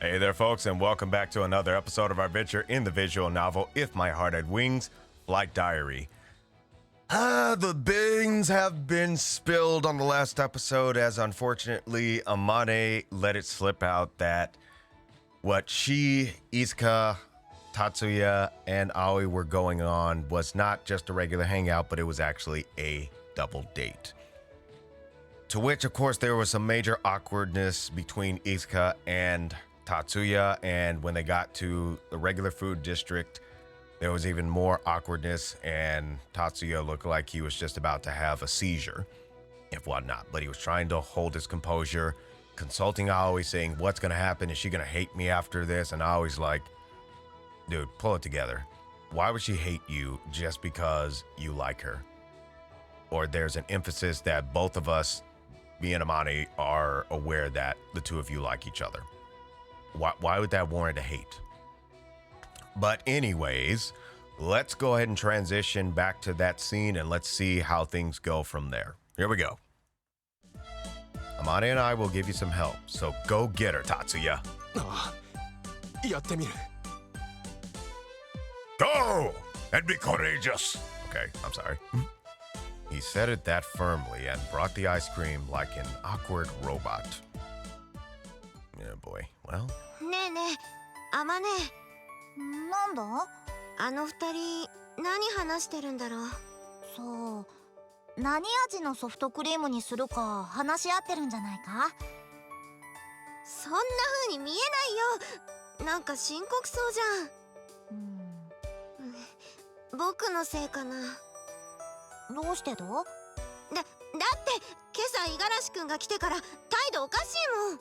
Hey there, folks, and welcome back to another episode of our adventure in the visual novel If My Heart Had Wings, Flight Diary. The beans have been spilled on the last episode as unfortunately Amane let it slip out that what she, Isuka, Tatsuya, and Aoi were going on was not just a regular hangout, but it was actually a double date. To which, of course, there was some major awkwardness between Isuka and Tatsuya, and when they got to the regular food district, there was even more awkwardness, and Tatsuya looked like he was just about to have a seizure, if whatnot. But he was trying to hold his composure, consulting Aoi, saying, what's going to happen? Is she going to hate me after this? And Aoi's like, dude, pull it together. Why would she hate you just because you like her? Or there's an emphasis that both of us, me and Amane, are aware that the two of you like each other. Why would that warrant a hate? But anyways, let's go ahead and transition back to that scene and let's see how things go from there. Here we go. Amane and I will give you some help, so go get her, Tatsuya. やってみる Go! And be courageous! Okay, I'm sorry. He said it that firmly and brought the ice cream like an awkward robot. Yeah, boy. Well. ねえねえ、あまね。なんだ？あの二人何話してるんだろう。そう、何味のソフトクリームにするか話し合ってるんじゃないか？そんな風に見えないよ。なんか深刻そうじゃん。僕のせいかな。どうしてだ？だって今朝五十嵐くんが来てから態度おかしいもん。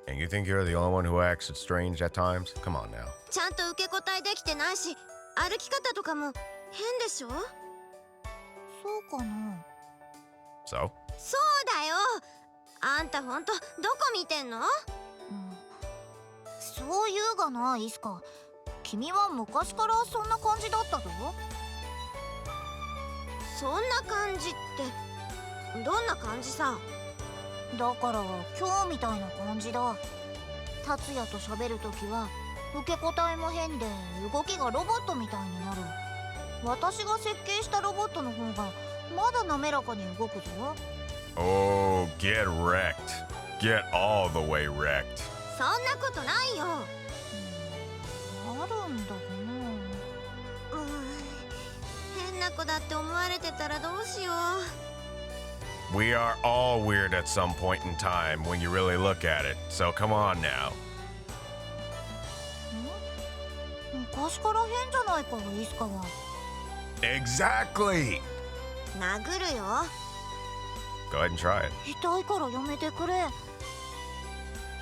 And you think you're the only one who acts strange at times? Come on now. ちゃんと受け答えできてないし、歩き方とかも変でしょ？そうかな。そうSo? だよ。あんたほんとどこ見てんの？そう言うがな、イスカ。君は昔からそんな感じだったぞ。そんな感じってどんな感じさ？だから今日みたいな感じだ。達也と喋るときは受け答えも変で動きがロボットみたいになる。私が設計したロボットの方がまだ滑らかに動くぞ。Oh, get wrecked. Get all the way wrecked. そんなことないよ。あるんだな。変な子だって思われてたらどうしよう。 We are all weird at some point in time when you really look at it, so come on now. 昔から変じゃないか、イスカは。 Exactly! 殴るよ。 Go ahead and try it. 痛いからやめてくれ。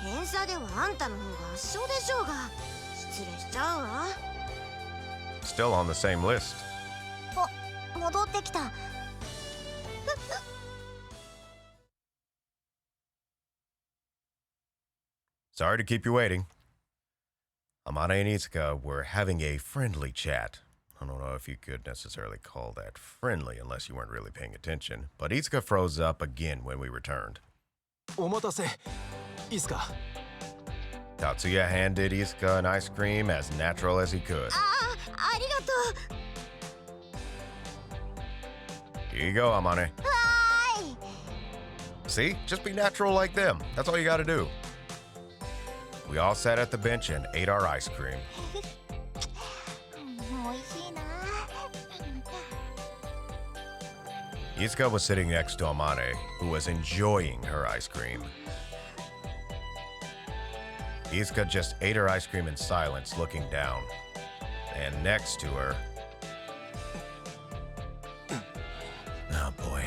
偏差ではあんたの方が圧勝でしょうが。失礼しちゃうわ。 Still on the same list. 戻ってきた。Sorry to keep you waiting. Amane and Isuka were having a friendly chat. I don't know if you could necessarily call that friendly unless you weren't really paying attention, but Isuka froze up again when we returned. お待たせイスカ Tatsuya handed Isuka an ice cream as natural as he could. ありがとう。 Here you go, Amane. わーい。 See? Just be natural like them. That's all you gotta do. We all sat at the bench and ate our ice cream. おいしいな。 Isuka was sitting next to Amane, who was enjoying her ice cream. Isuka just ate her ice cream in silence, looking down. And next to her... Oh boy.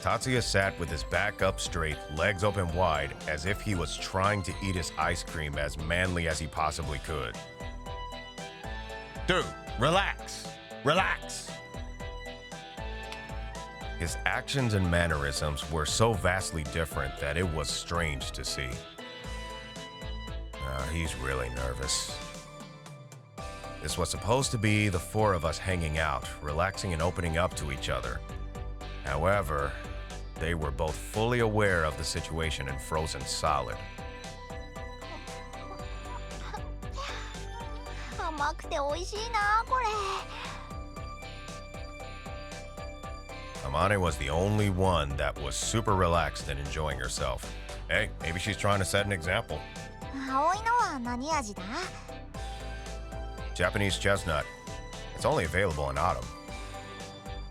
Tatsuya sat with his back up straight, legs open wide, as if he was trying to eat his ice cream as manly as he possibly could. Dude, relax. Relax. His actions and mannerisms were so vastly different that it was strange to see. He's really nervous. This was supposed to be the four of us hanging out, relaxing and opening up to each other. However, they were both fully aware of the situation and frozen solid. くて美味しいなこれ。 Amane was the only one that was super relaxed and enjoying herself. Hey, maybe she's trying to set an example. 葵のは何味だ？ Japanese chestnut. It's only available in autumn.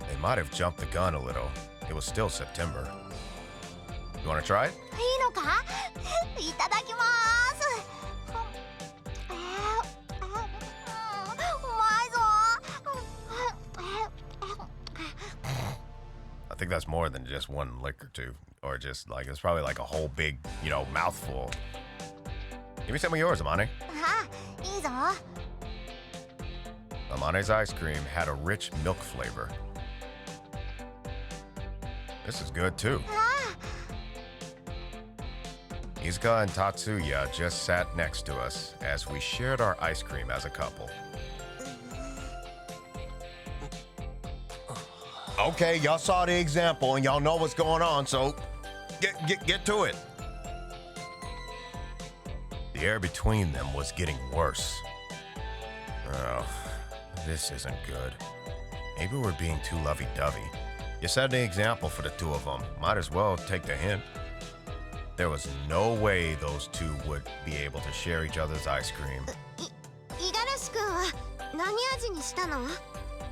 They might have jumped the gun a little. It was still September. You want to try it? いいのか？いただきます。うまいぞ。 I think that's more than just one lick or two. Or just like, it's probably like a whole big, mouthful. Give me some of yours, Amane. あ、いいぞ。 Amane's ice cream had a rich milk flavor. This is good too. Isuka and Tatsuya just sat next to us as we shared our ice cream as a couple. Okay, y'all saw the example and y'all know what's going on, so get to it. The air between them was getting worse. Oh, this isn't good. Maybe we're being too lovey-dovey. You set an example for the two of them. Might as well take the hint. There was no way those two would be able to share each other's ice cream. 五十嵐君は何味にしたの？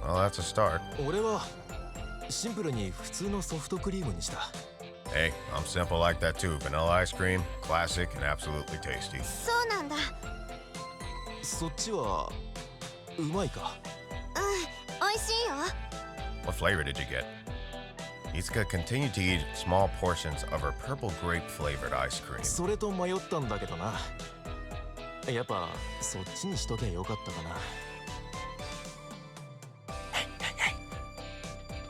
Well, that's a start. 俺はシンプルに普通のソフトクリームにした。 Hey, I'm simple like that too. Vanilla ice cream, classic and absolutely tasty. そうなんだ。そっちはうまいか？美味しいよ。 What flavor did you get? Isuka continued to eat small portions of her purple grape flavored ice cream. それと迷ったんだけどな。やっぱそっちにしとけよかったかな。 Hey.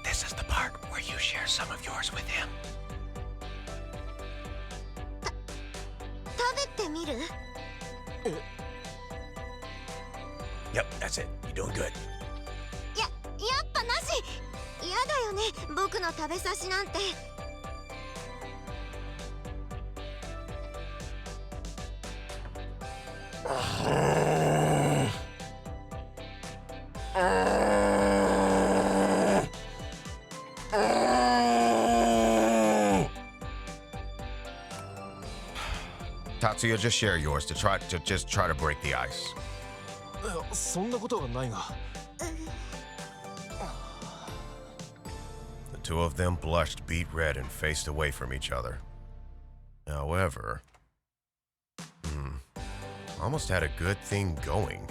This is the part where you share some of yours with him. 食べてみる？ Yep, that's it. You're doing good. やっぱなし。嫌だよね、僕の食べさしなんて。Tatsuya, just share yours to try to break the ice. そんなことはないが。 The two of them blushed beet red and faced away from each other. However, almost had a good thing going.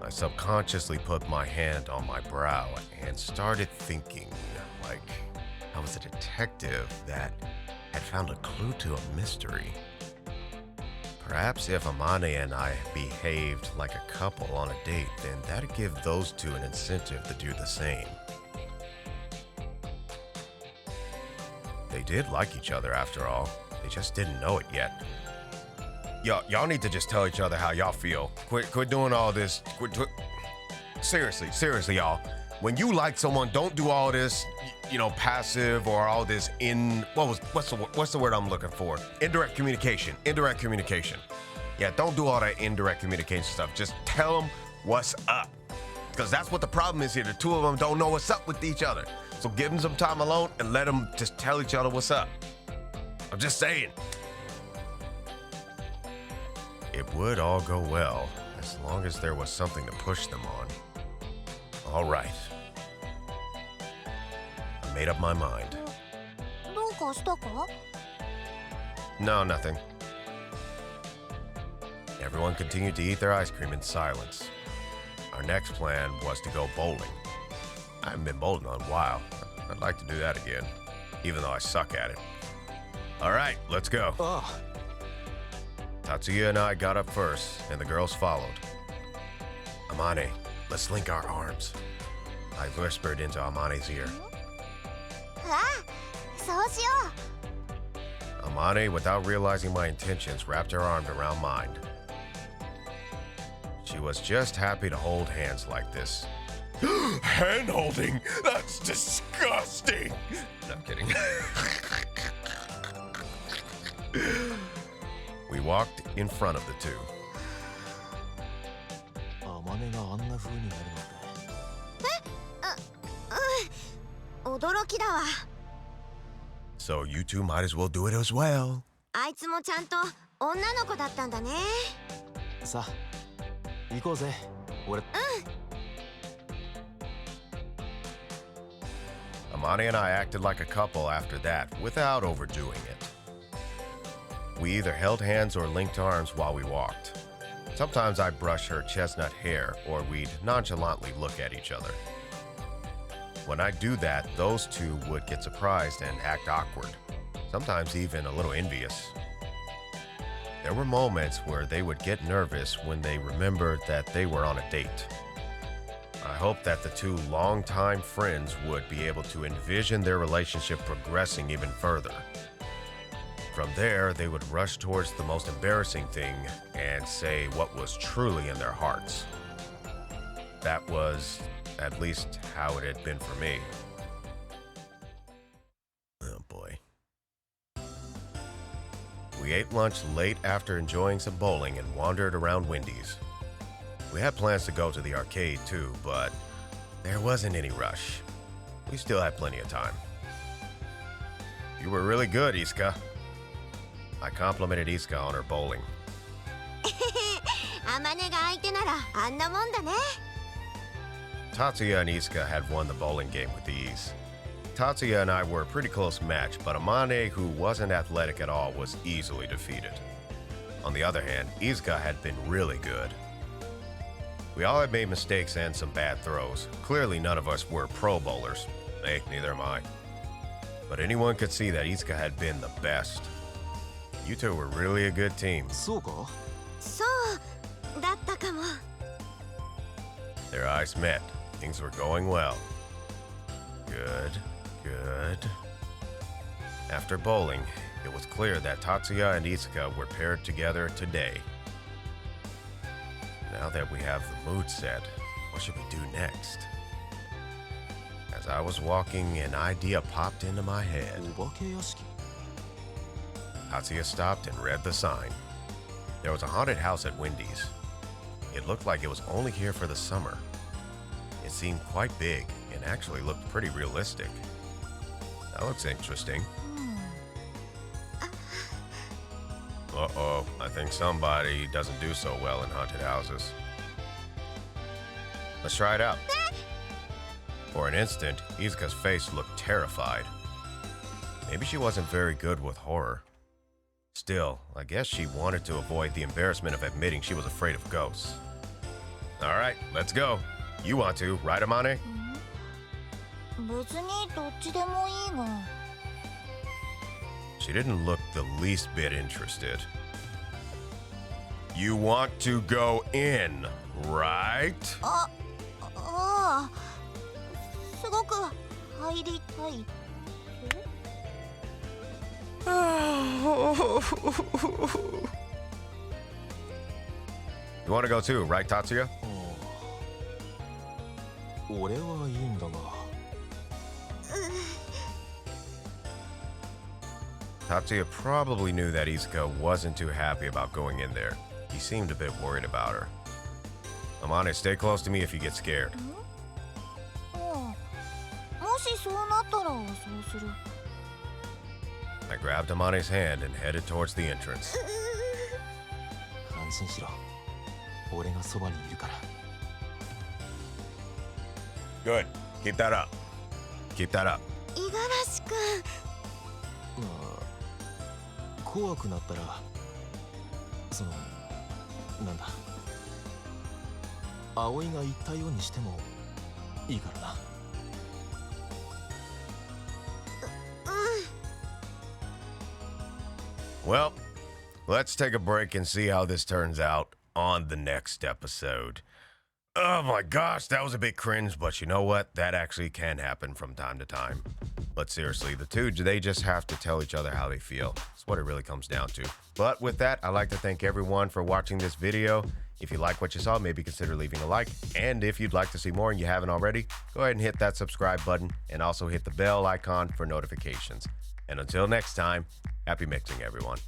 I subconsciously put my hand on my brow and started thinking like I was a detective that had found a clue to a mystery. Perhaps if Amane and I behaved like a couple on a date, then that'd give those two an incentive to do the same. They did like each other after all. They just didn't know it yet. Y'all need to just tell each other how y'all feel. Quit doing all this. Seriously, y'all. When you like someone, don't do all this, passive or all this what's the word I'm looking for? Indirect communication. Yeah, don't do all that indirect communication stuff. Just tell them what's up. Because that's what the problem is here. The two of them don't know what's up with each other. So give them some time alone and let them just tell each other what's up. I'm just saying. It would all go well as long as there was something to push them on. All right. I made up my mind. どうかしたか？ No, nothing. Everyone continued to eat their ice cream in silence. Our next plan was to go bowling. I haven't been bowling in a while. I'd like to do that again, even though I suck at it. All right, let's go. ああ。 Tatsuya and I got up first, and the girls followed. Amane, let's link our arms. I whispered into Amane's ear. あ、そうしよう。 Amane, without realizing my intentions, wrapped her arms around mine. She was just happy to hold hands like this. Hand holding? That's disgusting! No, I'm kidding. We walked in front of the two. 姉があんな風になるなんて。驚きだわ。 So you two might as well do it as well. あいつもちゃんと女の子だったんだね。さあ行こうぜ。俺。Amane and I acted like a couple after that, without overdoing it. We either held hands or linked arms while we walked. Sometimes I'd brush her chestnut hair, or we'd nonchalantly look at each other. When I do that, those two would get surprised and act awkward, sometimes even a little envious. There were moments where they would get nervous when they remembered that they were on a date. I hope that the two longtime friends would be able to envision their relationship progressing even further. From there, they would rush towards the most embarrassing thing and say what was truly in their hearts. That was at least how it had been for me. Oh boy. We ate lunch late after enjoying some bowling and wandered around Wendy's. We had plans to go to the arcade too, but there wasn't any rush. We still had plenty of time. You were really good, Isuka. I complimented Isuka on her bowling. あまねが相手ならあんなもんだね。 Tatsuya and Isuka had won the bowling game with ease. Tatsuya and I were a pretty close match, but Amane, who wasn't athletic at all, was easily defeated. On the other hand, Isuka had been really good. We all had made mistakes and some bad throws. Clearly none of us were pro bowlers. Hey, neither am I. But anyone could see that Isuka had been the best. You two were really a good team. そうか。そうだったかも。 Their eyes met. Things were going well. Good, good. After bowling, it was clear that Tatsuya and Isuka were paired together today. Now that we have the mood set, what should we do next? As I was walking, an idea popped into my head. お化け屋敷。 Tatsuya stopped and read the sign. There was a haunted house at Wendy's. It looked like it was only here for the summer. It seemed quite big and actually looked pretty realistic. That looks interesting. Uh-oh, I think somebody doesn't do so well in haunted houses. Let's try it out. For an instant, Izuka's face looked terrified. Maybe she wasn't very good with horror. Still, I guess she wanted to avoid the embarrassment of admitting she was afraid of ghosts. All right, let's go. You want to, right, Amane? 別にどっちでもいいが。 She didn't look the least bit interested. You want to go in, right? ああ、すごく入りたい。You want to go too, right, Tatsuya? 俺はいいんだが。 Tatsuya probably knew that Isuka wasn't too happy about going in there. He seemed a bit worried about her. Amane, stay close to me if you get scared. もしそうなったらそうする。 I grabbed Amane's hand and headed towards the entrance. 安心しろ。俺がそばにいるから。 Good. Keep that up. Keep that up. 五十嵐くん。まあ怖くなったらそのなんだ葵が言ったようにしてもいいからな。 Well, let's take a break and see how this turns out on the next episode. Oh my gosh, that was a bit cringe, but you know what? That actually can happen from time to time. But seriously, the two, they just have to tell each other how they feel. That's what it really comes down to. But with that, I'd like to thank everyone for watching this video. If you like what you saw, maybe consider leaving a like. And if you'd like to see more and you haven't already, go ahead and hit that subscribe button and also hit the bell icon for notifications. And until next time, happy mixing, everyone.